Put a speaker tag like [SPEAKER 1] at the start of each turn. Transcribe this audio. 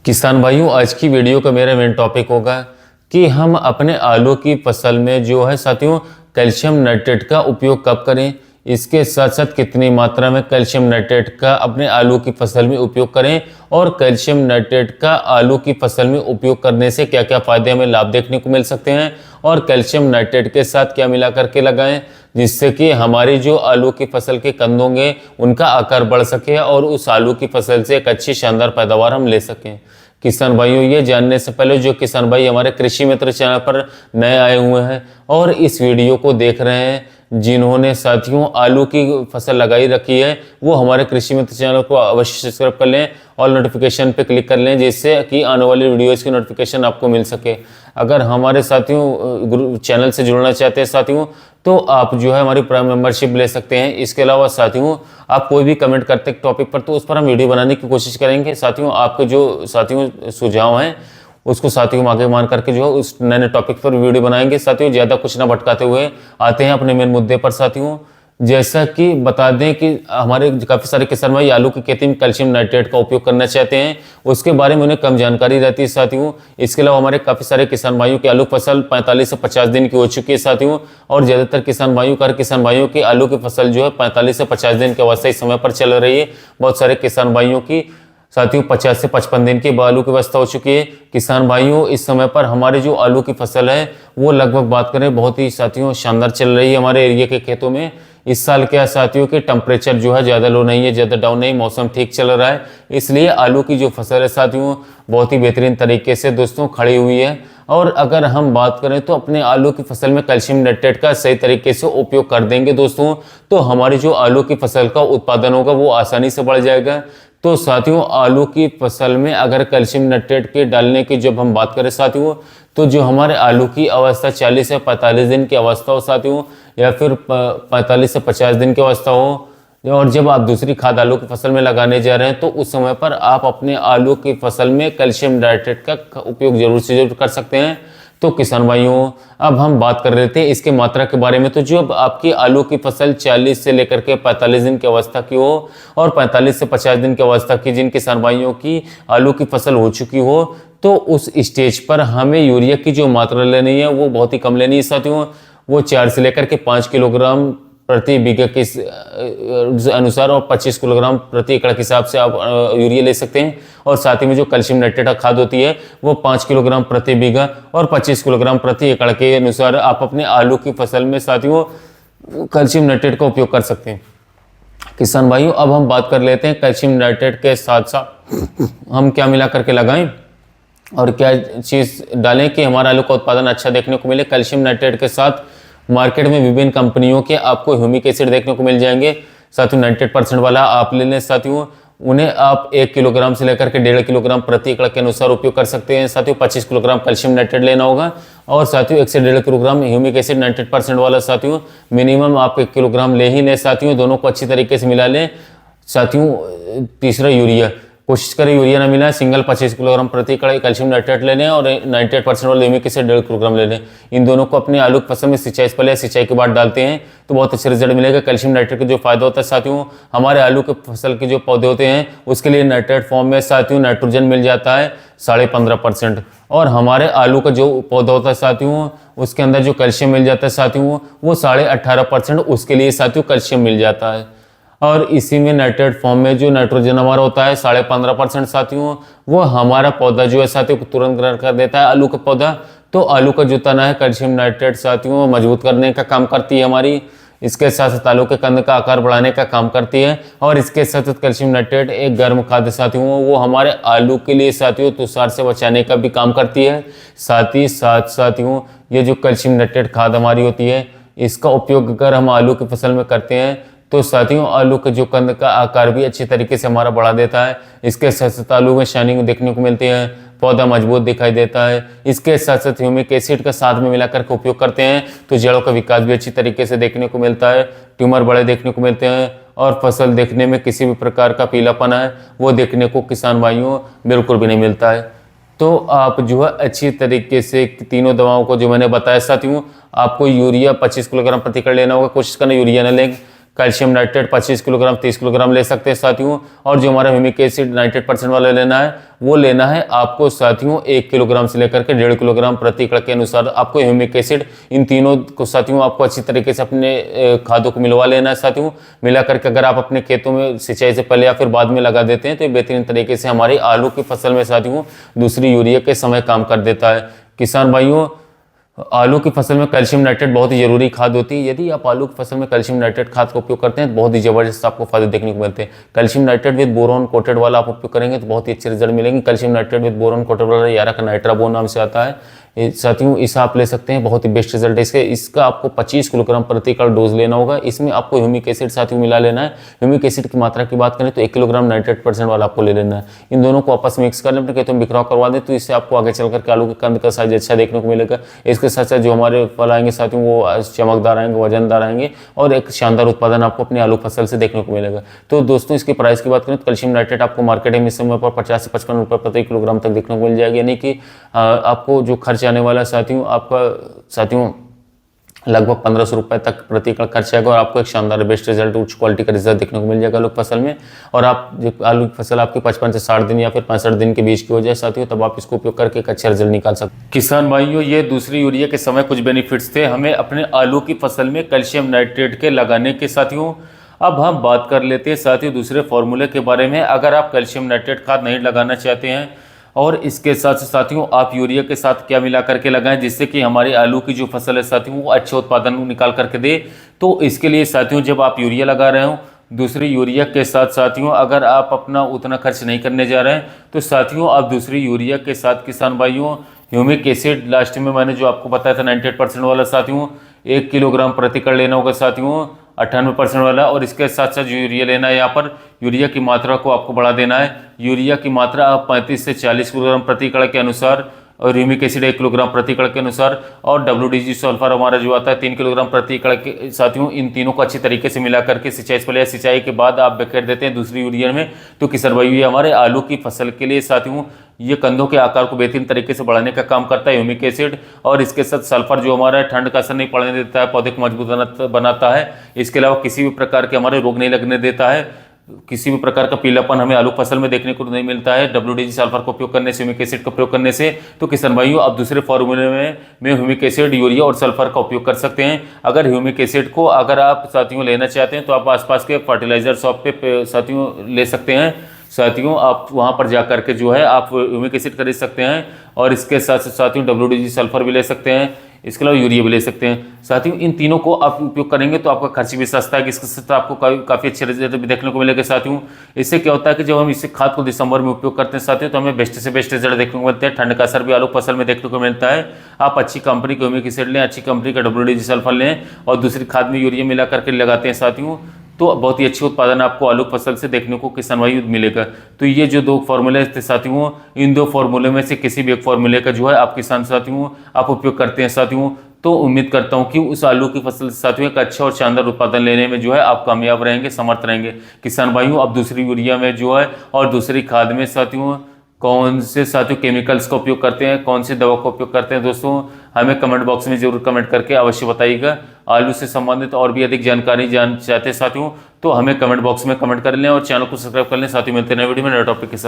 [SPEAKER 1] किसान भाइयों, आज की वीडियो का मेरा मेन टॉपिक होगा कि हम अपने आलू की फसल में जो है साथियों कैल्शियम नाइट्रेट का उपयोग कब करें। इसके साथ साथ कितनी मात्रा में कैल्शियम नाइट्रेट का अपने आलू की फसल में उपयोग करें और कैल्शियम नाइट्रेट का आलू की फसल में उपयोग करने से क्या क्या फायदे हमें लाभ देखने को मिल सकते हैं और कैल्शियम नाइट्रेट के साथ क्या मिला करके लगाएं जिससे कि हमारी जो आलू की फसल के कंद होंगे उनका आकार बढ़ सके और उस आलू की फसल से एक अच्छी शानदार पैदावार हम ले सकें। किसान भाइयों, ये जानने से पहले जो किसान भाई हमारे कृषि मित्र चैनल पर नए आए हुए हैं और इस वीडियो को देख रहे हैं, जिन्होंने साथियों आलू की फसल लगाई रखी है, वो हमारे कृषि मित्र चैनल को अवश्य सब्सक्राइब कर लें और नोटिफिकेशन पे क्लिक कर लें जिससे कि आने वाली वीडियोज़ की नोटिफिकेशन आपको मिल सके। अगर हमारे साथियों चैनल से जुड़ना चाहते हैं साथियों, तो आप जो है हमारी प्राइम मेंबरशिप ले सकते हैं। इसके अलावा साथियों आप कोई भी कमेंट करते हैं टॉपिक पर तो उस पर हम वीडियो बनाने की कोशिश करेंगे। साथियों आपके जो साथियों सुझाव हैं उसको साथियों आगे मान करके जो है उस नए नए टॉपिक पर वीडियो बनाएंगे। साथियों ज़्यादा कुछ ना भटकाते हुए आते हैं अपने मेन मुद्दे पर। साथियों जैसा कि बता दें कि हमारे काफ़ी सारे किसान भाई आलू की खेती में कैल्शियम नाइट्रेट का उपयोग करना चाहते हैं, उसके बारे में उन्हें कम जानकारी रहती है साथियों। इसके अलावा हमारे काफ़ी सारे किसान भाइयों की आलू फसल 45 से 50 दिन की हो चुकी है साथियों, और ज़्यादातर किसान भाइयों की आलू की फसल जो है 45 से 50 दिन की अवस्था इस समय पर चल रही है। बहुत सारे किसान भाइयों की साथियों 50 से 55 दिन की आलू की अवस्था हो चुकी है। किसान भाइयों इस समय पर हमारी जो आलू की फसल है वो लगभग बात करें बहुत ही साथियों शानदार चल रही है हमारे एरिया के खेतों में। इस साल क्या साथियों कि टेम्परेचर जो है ज़्यादा लो नहीं है, ज़्यादा डाउन नहीं, मौसम ठीक चल रहा है, इसलिए आलू की जो फसल है साथियों बहुत ही बेहतरीन तरीके से दोस्तों खड़ी हुई है। और अगर हम बात करें तो अपने आलू की फसल में कैल्शियम नाइट्रेट का सही तरीके से उपयोग कर देंगे दोस्तों, तो हमारी जो आलू की फसल का उत्पादन होगा वो आसानी से बढ़ जाएगा। तो साथियों आलू की फसल में अगर कैल्शियम नाइट्रेट के डालने की जब हम बात करें साथियों, तो जो हमारे आलू की अवस्था 40 से 45 दिन की अवस्था हो साथियों, या फिर 45 से 50 दिन की अवस्था हो, और जब आप दूसरी खाद आलू की फसल में लगाने जा रहे हैं तो उस समय पर आप अपने आलू की फसल में कैल्शियम नाइट्रेट का उपयोग जरूर से जरूर कर सकते हैं। तो किसान भाइयों अब हम बात कर रहे थे इसके मात्रा के बारे में। तो जब आपकी आलू की फसल 40 से लेकर के 45 दिन की अवस्था की हो और 45 से 50 दिन की अवस्था की जिन किसान भाइयों की आलू की फसल हो चुकी हो, तो उस स्टेज पर हमें यूरिया की जो मात्रा लेनी है वो बहुत ही कम लेनी है साथियों। वो 4 से लेकर के 5 किलोग्राम प्रति बीघा के अनुसार और 25 किलोग्राम प्रति एकड़ के हिसाब से आप यूरिया ले सकते हैं। और साथ ही में जो कैल्शियम नाइट्रेट खाद होती है वो 5 किलोग्राम प्रति बीघा और 25 किलोग्राम प्रति एकड़ के अनुसार आप अपने आलू की फसल में साथियों कैल्शियम नाइट्रेट का उपयोग कर सकते हैं। किसान भाइयों अब हम बात कर लेते हैं कैल्शियम नाइट्रेट के साथ साथ हम क्या मिला करके लगाएं और क्या चीज़ डालें कि हमारा आलू का उत्पादन अच्छा देखने को मिले। कैल्शियम नाइट्रेट के साथ मार्केट में विभिन्न कंपनियों के आपको ह्यूमिक एसिड देखने को मिल जाएंगे साथियों। 98% वाला आप ले लें साथियों, उन्हें आप 1 किलोग्राम से लेकर के 1.5 किलोग्राम प्रति एकड़ के अनुसार उपयोग कर सकते हैं साथियों। 25 किलोग्राम कैल्शियम नाइट्रेट लेना होगा और साथियों 1 से 1.5 किलोग्राम ह्यूमिक एसिड 98% वाला साथियों मिनिमम आप 1 किलोग्राम ले ही लें साथियों। दोनों को अच्छी तरीके से मिला लें साथियों। तीसरा यूरिया, कोशिश करें यूरिया ना मिला, सिंगल 25 किलोग्राम प्रति एकड़ कैल्शियम नाइट्रेट लेने और 98% वाले ह्यूमिक एसिड 1.5 किलोग्राम लेने। इन दोनों को अपने आलू की फसल में सिंचाई से पहले या सिंचाई के बाद डालते हैं तो बहुत अच्छे रिजल्ट मिलेगा। कैल्शियम नाइट्रेट का जो फायदा होता है साथियों, हमारे आलू के फसल के जो पौधे होते हैं उसके लिए नाइट्रेट फॉर्म में साथियों नाइट्रोजन मिल जाता है 15.5%, और हमारे आलू का जो पौधा होता है साथियों उसके अंदर जो कैल्शियम मिल जाता है साथियों वो 18.5% उसके लिए साथियों कैल्शियम मिल जाता है। और इसी में नाइट्रेट फॉर्म में जो नाइट्रोजन हमारा होता है 15.5% साथियों, वो हमारा पौधा जो है साथियों को तुरंत ग्रहण कर देता है आलू का पौधा। तो आलू का जो तना है कैल्शियम नाइट्रेट साथियों मजबूत करने का काम करती है हमारी। इसके साथ साथ आलू के कंद का आकार बढ़ाने का काम करती है। और इसके साथ साथ कैल्शियम नाइट्रेट एक गर्म खाद्य साथियों वो हमारे आलू के लिए साथियों तुषार से बचाने का भी काम करती है। साथ ही साथ साथियों ये जो कैल्शियम नाइट्रेट खाद हमारी होती है इसका उपयोग अगर हम आलू की फसल में करते हैं तो साथियों आलू के जो कंद का आकार भी अच्छी तरीके से हमारा बढ़ा देता है। इसके साथ साथ आलू में शाइनिंग देखने को मिलती है, पौधा मजबूत दिखाई देता है। इसके साथ साथ ह्यूमिक एसिड का साथ में मिलाकर के उपयोग करते हैं तो जड़ों का विकास भी अच्छी तरीके से देखने को मिलता है, ट्यूमर बड़े देखने को मिलते हैं और फसल देखने में किसी भी प्रकार का पीलापन है वो देखने को किसान भाइयों बिल्कुल भी नहीं मिलता है। तो आप जो है अच्छी तरीके से तीनों दवाओं को जो मैंने बताया साथियों, आपको यूरिया 25 किलोग्राम प्रति एकड़ लेना होगा, कोशिश करना यूरिया न लें। कैल्शियम नाइट्रेट 25 किलोग्राम 30 किलोग्राम ले सकते हैं साथियों। और जो हमारा ह्यूमिक एसिड 98% वाला लेना है वो लेना है आपको साथियों 1 किलोग्राम से लेकर के 1.5 किलोग्राम प्रति एकड़ के अनुसार आपको ह्यूमिक एसिड इन तीनों को साथियों आपको अच्छी तरीके से अपने खादों को मिलवा लेना है साथियों। मिला करके अगर आप अपने खेतों में सिंचाई से पहले या फिर बाद में लगा देते हैं तो ये बेहतरीन तरीके से हमारी आलू की फसल में साथियों दूसरी यूरिया के समय काम कर देता है। किसान भाइयों, आलू की फसल में कैल्शियम नाइट्रेट बहुत ही जरूरी खाद होती है। यदि आप आलू की फसल में कैल्शियम नाइट्रेट खाद का उपयोग करते हैं तो बहुत ही जबरदस्त आपको फायदे देखने को मिलते हैं। Calcium nitrate with boron coated वाला आप उपयोग करेंगे तो बहुत ही अच्छे रिजल्ट मिलेंगे। Calcium nitrate with boron coated वाला यारा का नाइट्राबोन नाम से आता है साथियों, इसे आप ले सकते हैं, बहुत ही बेस्ट रिजल्ट है इसका आपको 25 किलोग्राम प्रति एकड़ डोज लेना होगा। इसमें आपको ह्यूमिक एसिड साथियों मिला लेना है। ह्यूमिक एसिड की मात्रा की बात करें तो 1 किलोग्राम 98% वाला आपको ले लेना है। इन दोनों को आपस में मिक्स कर लें, अपने खेतों में बिखराव करवा दें तो इससे आपको आगे चल करके आलू के कंद का साइज अच्छा देखने को मिलेगा। इसके साथ साथ जो हमारे फल आएंगे साथियों वो चमकदार आएंगे, वजनदार आएंगे और एक शानदार उत्पादन आपको अपनी आलू फसल से देखने को मिलेगा। तो दोस्तों इसकी प्राइस की बात करें तो कैल्शियम नाइट्रेट आपको मार्केट में इस समय पर 50 से 55 रुपये प्रति किलोग्राम तक देखने को मिल जाएगी। यानी कि आपको जो खर्च आने वाला साथियों आपका साथियों लगभग 1500 रुपये तक प्रति एकड़ खर्च आएगा और आपको एक शानदार बेस्ट रिजल्ट, उच्च क्वालिटी का रिजल्ट देखने को मिल जाएगा आलू की फसल में। और आप जो आलू की फसल आपकी 55 से 60 दिन या फिर 65 दिन के बीच की हो जाए साथियों तब आप इसको उपयोग करके एक अच्छा रिजल्ट निकाल सकते हैं। किसान भाइयों, ये दूसरी यूरिया के समय कुछ बेनिफिट्स थे हमें अपने आलू की फसल में कैल्शियम नाइट्रेट के लगाने के साथियों। अब हम बात कर लेते हैं साथियों दूसरे फॉर्मूले के बारे में। अगर आप कैल्शियम नाइट्रेट खाद नहीं लगाना चाहते हैं और इसके साथ साथियों आप यूरिया के साथ क्या मिला करके लगाएं जिससे कि हमारी आलू की जो फसल है साथियों वो अच्छे उत्पादन निकाल करके दे, तो इसके लिए साथियों जब आप यूरिया लगा रहे हो दूसरी यूरिया के साथ साथियों अगर आप अपना उतना खर्च नहीं करने जा रहे हैं तो साथियों आप दूसरी यूरिया के साथ किसान भाइयों ह्यूमिक एसिड लास्ट में मैंने जो आपको बताया था 98% वाला साथियों 1 किलोग्राम प्रति एकड़ लेना होगा साथियों 98% वाला। और इसके साथ साथ जो यूरिया लेना है यहाँ पर यूरिया की मात्रा को आपको बढ़ा देना है। यूरिया की मात्रा आप 35 से 40 किलोग्राम प्रति एकड़ के अनुसार और ह्यूमिक एसिड 1 किलोग्राम प्रति एकड़ के अनुसार और WDG सल्फर हमारा जो आता है 3 किलोग्राम प्रति एकड़ के साथियों इन तीनों को अच्छी तरीके से मिला करके सिंचाई से पहले या सिंचाई के बाद आप बखेर देते हैं दूसरी यूरिया में। तो किसान भाई ये हमारे आलू की फसल के लिए साथियों ये कंदों के आकार को बेहतरीन तरीके से बढ़ाने का काम करता है ह्यूमिक एसिड। और इसके साथ सल्फर जो हमारा ठंड का असर नहीं पड़ने देता है, पौधे को मजबूत बनाता है। इसके अलावा किसी भी प्रकार के हमारे रोग नहीं लगने देता है, किसी भी प्रकार का पीलापन हमें आलू फसल में देखने को नहीं मिलता है WDG सल्फर का उपयोग करने से, ह्यूमिक एसिड का उपयोग करने से। तो किसान भाइयों आप दूसरे फॉर्मूले में ह्यूमिक एसिड यूरिया और सल्फर का उपयोग कर सकते हैं। अगर ह्यूमिक एसिड को अगर आप साथियों लेना चाहते हैं तो आप आसपास के फर्टिलाइजर शॉप पे साथियों ले सकते हैं साथियों। आप वहां पर जाकर के जो है आप ह्यूमिक एसिड खरीद सकते हैं और इसके साथ साथियों WDG सल्फर भी ले सकते हैं, इसके अलावा यूरिया भी ले सकते हैं साथियों। इन तीनों को आप उपयोग करेंगे तो आपका खर्च भी सस्ता है, इसके साथ आपको काफ़ी अच्छे रिजल्ट भी देखने को मिलेगा साथियों। इससे क्या होता है कि जब हम इस खाद को दिसंबर में उपयोग करते हैं साथियों तो हमें बेस्ट से बेस्ट रिजल्ट देखने को मिलते हैं। ठंड का असर भी आलू फसल में देखने को मिलता है। आप अच्छी कंपनी का ह्यूमिक एसिड लें, अच्छी कंपनी का WDG सल्फर लें और दूसरी खाद में यूरिया मिला करके लगाते हैं साथियों तो बहुत ही अच्छी उत्पादन आपको आलू फसल से देखने को किसान भाई मिलेगा। तो ये जो 2 फॉर्मूले थे साथियों इन 2 फॉर्मूले में से किसी भी एक फॉर्मूले का जो है आप किसान साथियों आप उपयोग करते हैं साथियों तो उम्मीद करता हूं कि उस आलू की फसल से साथियों एक अच्छा और शानदार उत्पादन लेने में जो है आप कामयाब रहेंगे, समर्थ रहेंगे। किसान भाइयों आप दूसरी यूरिया में जो है और दूसरी खाद में साथियों कौन से साथियों केमिकल्स का उपयोग करते हैं, कौन सी दवा का उपयोग करते हैं दोस्तों हमें कमेंट बॉक्स में जरूर कमेंट करके अवश्य बताइएगा। आलू से संबंधित और भी अधिक जानकारी चाहते हैं साथियों तो हमें कमेंट बॉक्स में कमेंट कर लें और चैनल को सब्सक्राइब कर लें साथियों। मिलते हैं नए वीडियो में नए टॉपिक के साथ।